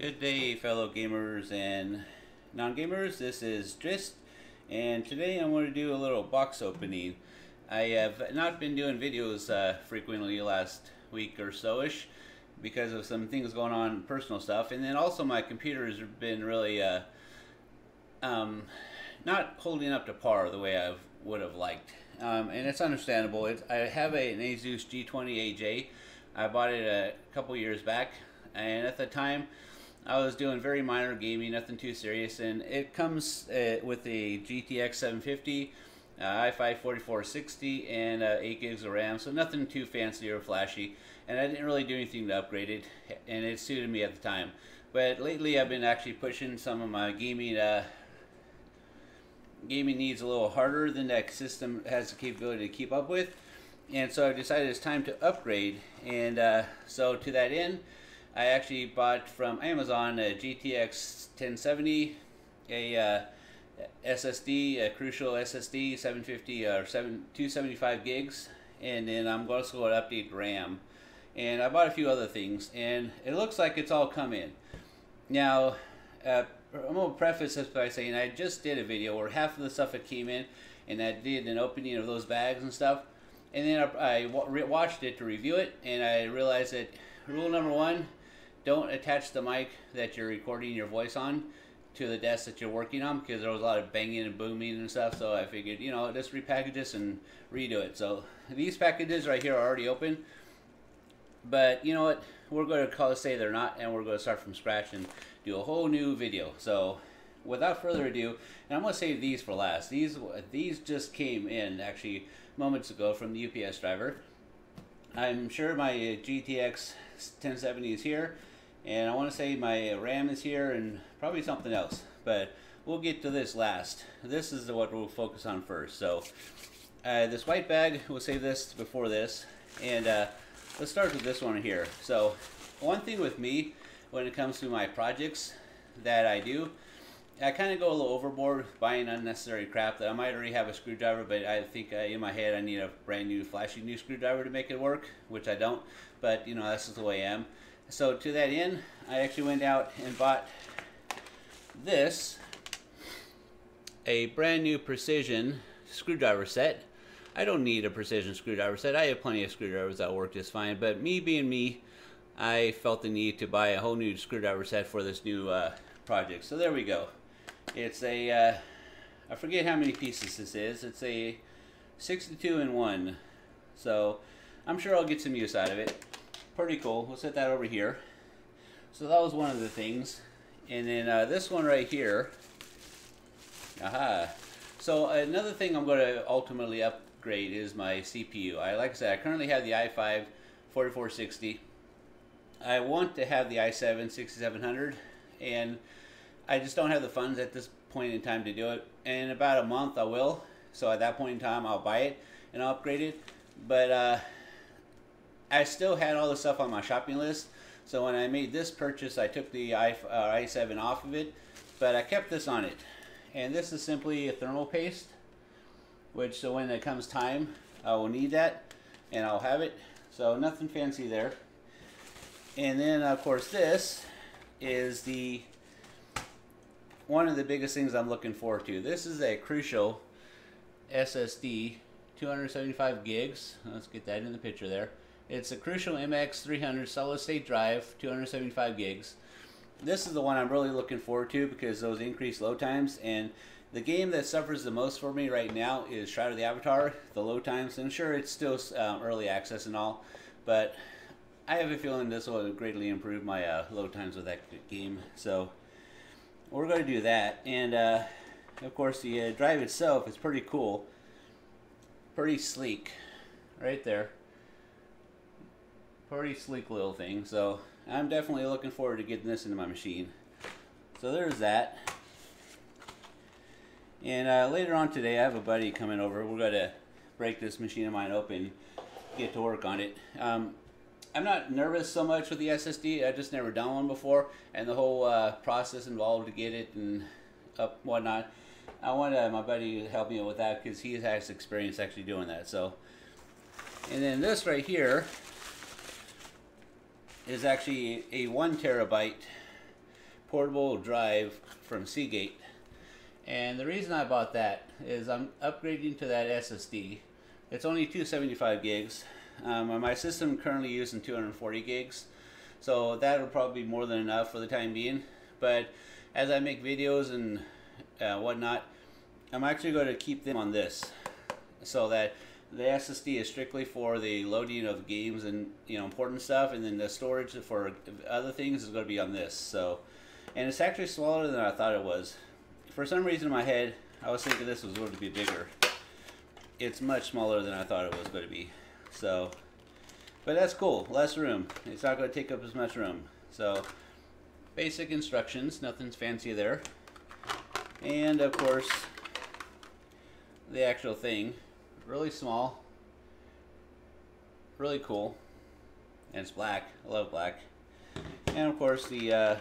Good day, fellow gamers and non-gamers. This is Drist, and today I'm going to do a little box opening. I have not been doing videos frequently last week or so-ish because of some things going on, personal stuff, and then also my computer has been really not holding up to par the way I would have liked. And it's understandable. I have an Asus G20AJ. I bought it a couple years back, and at the time I was doing very minor gaming, nothing too serious, and it comes with a GTX 750, i5 4460, and 8 gigs of RAM, so nothing too fancy or flashy, and I didn't really do anything to upgrade it, and it suited me at the time. But lately I've been actually pushing some of my gaming needs a little harder than that system has the capability to keep up with, and so I decided it's time to upgrade. And so to that end, I actually bought from Amazon a GTX 1070, a SSD, a Crucial SSD 750 or 275 gigs, and then I'm also going to update RAM. And I bought a few other things, and it looks like it's all come in. Now, I'm going to preface this by saying I just did a video where half of the stuff that came in, and I did an opening of those bags and stuff, and then I watched it to review it, and I realized that rule number one: don't attach the mic that you're recording your voice on to the desk that you're working on, because there was a lot of banging and booming and stuff. So I figured, you know, just repackage this and redo it. So these packages right here are already open, but you know what, we're going to say they're not, and we're going to start from scratch and do a whole new video. So without further ado, and I'm going to save these for last. These just came in actually moments ago from the UPS driver. I'm sure my GTX 1070 is here, and I want to say my RAM is here, and probably something else, but we'll get to this last. This is what we'll focus on first. So this white bag, we'll save this before this, and let's start with this one here. So one thing with me when it comes to my projects that I do, I kind of go a little overboard buying unnecessary crap that I might already have a screwdriver, but I think in my head I need a brand new flashy new screwdriver to make it work, which I don't, but you know, that's just the way I am. So to that end, I actually went out and bought this, a brand new precision screwdriver set. I don't need a precision screwdriver set. I have plenty of screwdrivers that work just fine, but me being me, I felt the need to buy a whole new screwdriver set for this new project. So there we go. It's a, I forget how many pieces this is. It's a 62 in 1. So I'm sure I'll get some use out of it. Pretty cool. We'll set that over here. So that was one of the things. And then this one right here. Aha. So another thing I'm going to ultimately upgrade is my CPU. Like I said, I currently have the i5 4460. I want to have the i7 6700, and I just don't have the funds at this point in time to do it. And in about a month I will. So at that point in time I'll buy it and I'll upgrade it. But I still had all the stuff on my shopping list. So when I made this purchase, I took the i7 off of it, but I kept this on it. And this is simply a thermal paste, which so when it comes time, I will need that and I'll have it. So nothing fancy there. And then of course this is one of the biggest things I'm looking forward to. This is a Crucial SSD, 275 gigs. Let's get that in the picture there. It's a Crucial MX300 solid state drive, 275 gigs. This is the one I'm really looking forward to because those increased load times, and the game that suffers the most for me right now is Shroud of the Avatar, the load times. And sure, it's still early access and all, but I have a feeling this will greatly improve my load times with that game. So we're going to do that. And of course the drive itself is pretty cool, pretty sleek right there, pretty sleek little thing. So I'm definitely looking forward to getting this into my machine. So there's that. And later on today I have a buddy coming over. We're going to break this machine of mine open, get to work on it. I'm not nervous so much with the SSD. I've just never done one before, and the whole process involved to get it and whatnot. I want my buddy to help me with that because he has experience actually doing that. So, and then this right here is actually a 1 terabyte portable drive from Seagate. And the reason I bought that is I'm upgrading to that SSD. It's only 275 gigs. My system currently using 240 gigs. So that'll probably be more than enough for the time being. But as I make videos and whatnot, I'm actually going to keep them on this, so that the SSD is strictly for the loading of games and important stuff, and then the storage for other things is going to be on this. So, and it's actually smaller than I thought it was. For some reason in my head, I was thinking this was going to be bigger. It's much smaller than I thought it was going to be. So, but that's cool. Less room. It's not going to take up as much room. So, basic instructions. Nothing's fancy there. And of course, the actual thing. Really small. Really cool. And it's black. I love black. And of course, the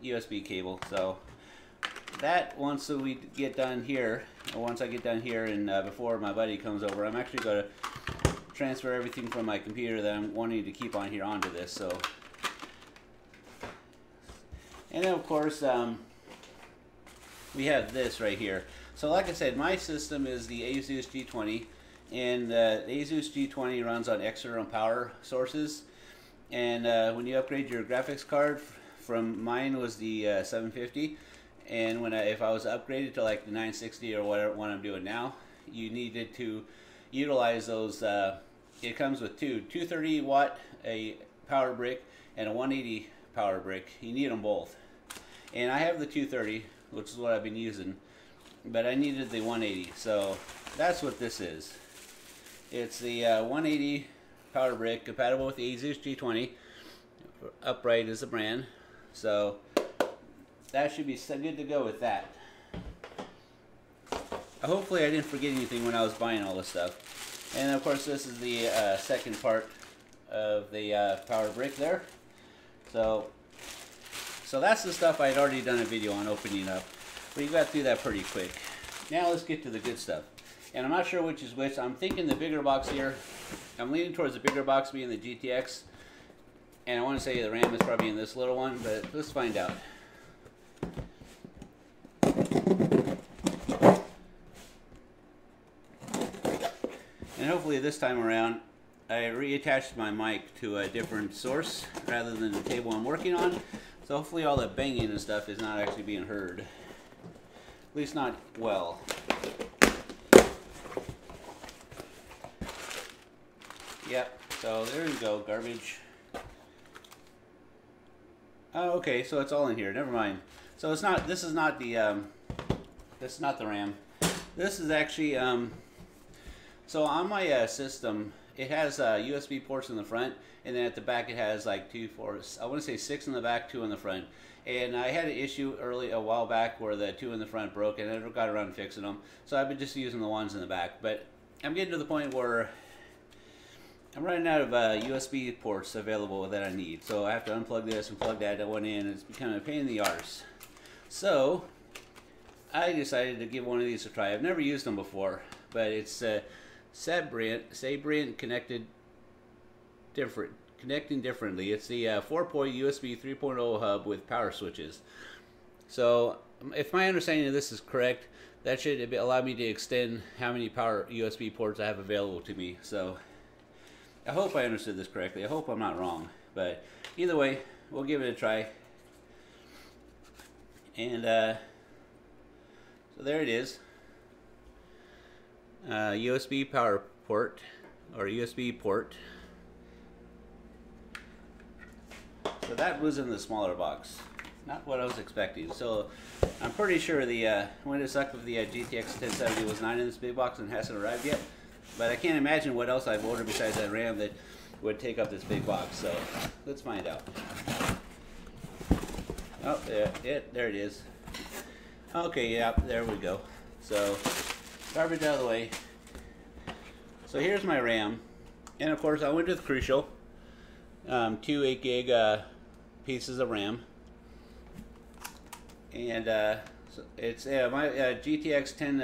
USB cable. So, that once we get done here, or once I get done here, and before my buddy comes over, I'm actually going to transfer everything from my computer that I'm wanting to keep on here onto this. So, and then of course we have this right here. So like I said, my system is the ASUS G20, and the ASUS G20 runs on external power sources. And when you upgrade your graphics card, from mine was the 750. And if I was upgraded to like the 960 or whatever one I'm doing now, you needed to utilize those. It comes with 230 watt a power brick and a 180 power brick. You need them both. And I have the 230, which is what I've been using, but I needed the 180. So that's what this is. It's the 180 power brick compatible with the ASUS G20. Upright is the brand. So that should be good to go with that. Hopefully I didn't forget anything when I was buying all this stuff. And of course this is the second part of the power brick there. So that's the stuff I had already done a video on opening up. But you got through that pretty quick. Now let's get to the good stuff. And I'm not sure which is which. I'm thinking the bigger box here. I'm leaning towards the bigger box being the GTX. And I want to say the RAM is probably in this little one, but let's find out. And hopefully this time around, I reattached my mic to a different source rather than the table I'm working on. So hopefully all the banging and stuff is not actually being heard. At least not well. Yep, so there you go, garbage. Oh, okay, so it's all in here, never mind. So it's not, this is not the RAM. This is actually, so on my system, it has USB ports in the front, and then at the back it has like 2, 4, I want to say 6 in the back, 2 in the front. And I had an issue a while back where the 2 in the front broke, and I never got around to fixing them. So I've been just using the ones in the back. But I'm getting to the point where I'm running out of USB ports available that I need. So I have to unplug this and plug that one in. It's becoming a pain in the arse. So I decided to give one of these a try. I've never used them before, but it's Sabrent connecting differently. It's the 4-point USB 3.0 hub with power switches. So if my understanding of this is correct, that should allow me to extend how many power USB ports I have available to me. So I hope I understood this correctly. I hope I'm not wrong. But either way, we'll give it a try. And so there it is. USB power port, or USB port. So that was in the smaller box. Not what I was expecting. So I'm pretty sure the Windows suck of the GTX 1070 was not in this big box and hasn't arrived yet. But I can't imagine what else I've ordered besides that RAM that would take up this big box. So let's find out. Oh, there it is. Okay, yeah, there we go. So garbage out of the way. So here's my RAM, and of course I went with Crucial. 2 8-gig pieces of RAM, and so it's my GTX 10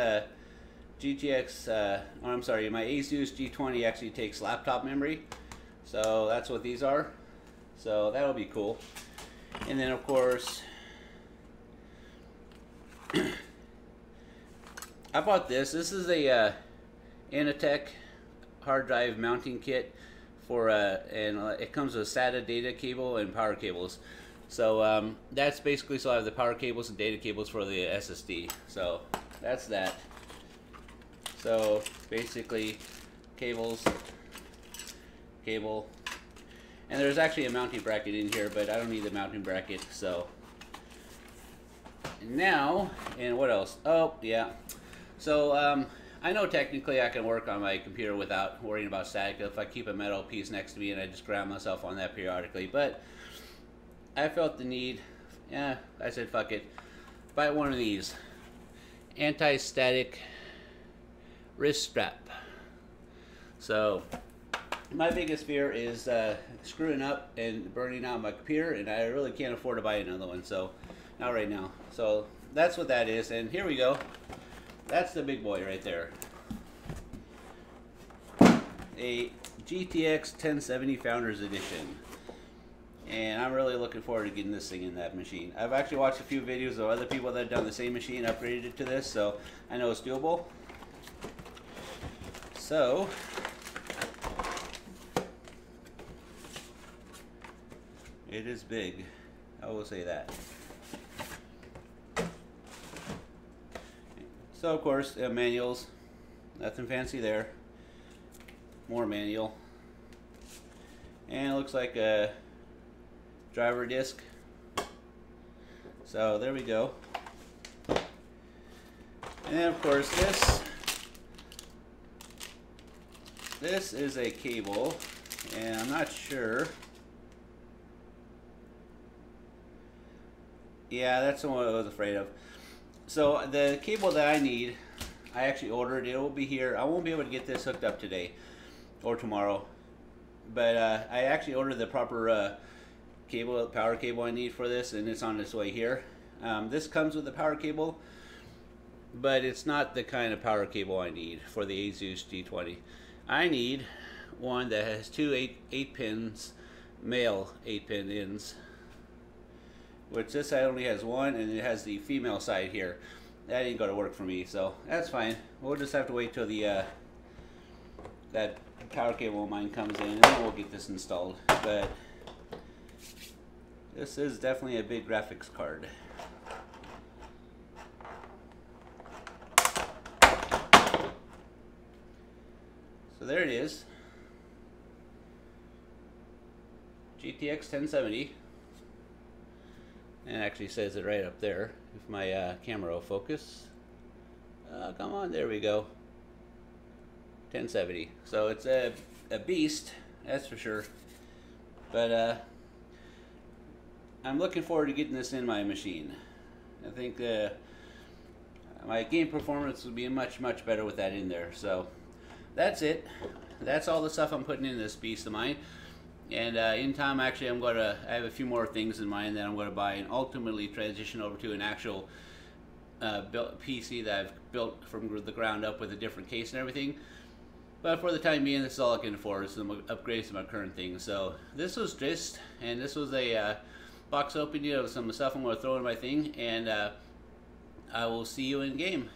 I'm sorry, my ASUS G20 actually takes laptop memory, so that's what these are. So that'll be cool. And then of course, I bought this. This is a Innotek hard drive mounting kit for and it comes with SATA data cable and power cables. So that's basically, so I have the power cables and data cables for the SSD. So that's that. So basically cables, cable, and there's actually a mounting bracket in here, but I don't need the mounting bracket. So now, and what else? Oh yeah, so I know technically I can work on my computer without worrying about static if I keep a metal piece next to me and I just ground myself on that periodically, but I felt the need, yeah, I said fuck it, buy one of these anti-static wrist strap. So my biggest fear is screwing up and burning out my computer, and I really can't afford to buy another one, so not right now. So that's what that is, and here we go. That's the big boy right there. A GTX 1070 Founders Edition. And I'm really looking forward to getting this thing in that machine. I've actually watched a few videos of other people that have done the same machine, upgraded it to this, so I know it's doable. So, it is big. I will say that. So of course, manuals, nothing fancy there. More manual. And it looks like a driver disc. So there we go. And then of course this is a cable, and I'm not sure. Yeah, that's the one I was afraid of. So the cable that I need, I actually ordered. It will be here. I won't be able to get this hooked up today or tomorrow, but I actually ordered the proper cable, power cable I need for this, and it's on its way here. This comes with the power cable, but it's not the kind of power cable I need for the ASUS G20. I need one that has two 8 pins, male 8-pin ends, which this side only has one, and it has the female side here. That ain't gonna work for me, so that's fine. We'll just have to wait till the that power cable of mine comes in, and then we'll get this installed. But this is definitely a big graphics card. So there it is. GTX 1070. And it actually says it right up there. If my camera will focus. Come on, there we go. 1070. So it's a beast, that's for sure. But I'm looking forward to getting this in my machine. I think my game performance will be much better with that in there. So that's it. That's all the stuff I'm putting in this beast of mine. And in time, actually, I have a few more things in mind that I'm going to buy and ultimately transition over to an actual built PC that I've built from the ground up with a different case and everything. But for the time being, this is all I can afford, is some upgrades to my current thing. So this was a box opening of some stuff I'm going to throw in my thing, and I will see you in game.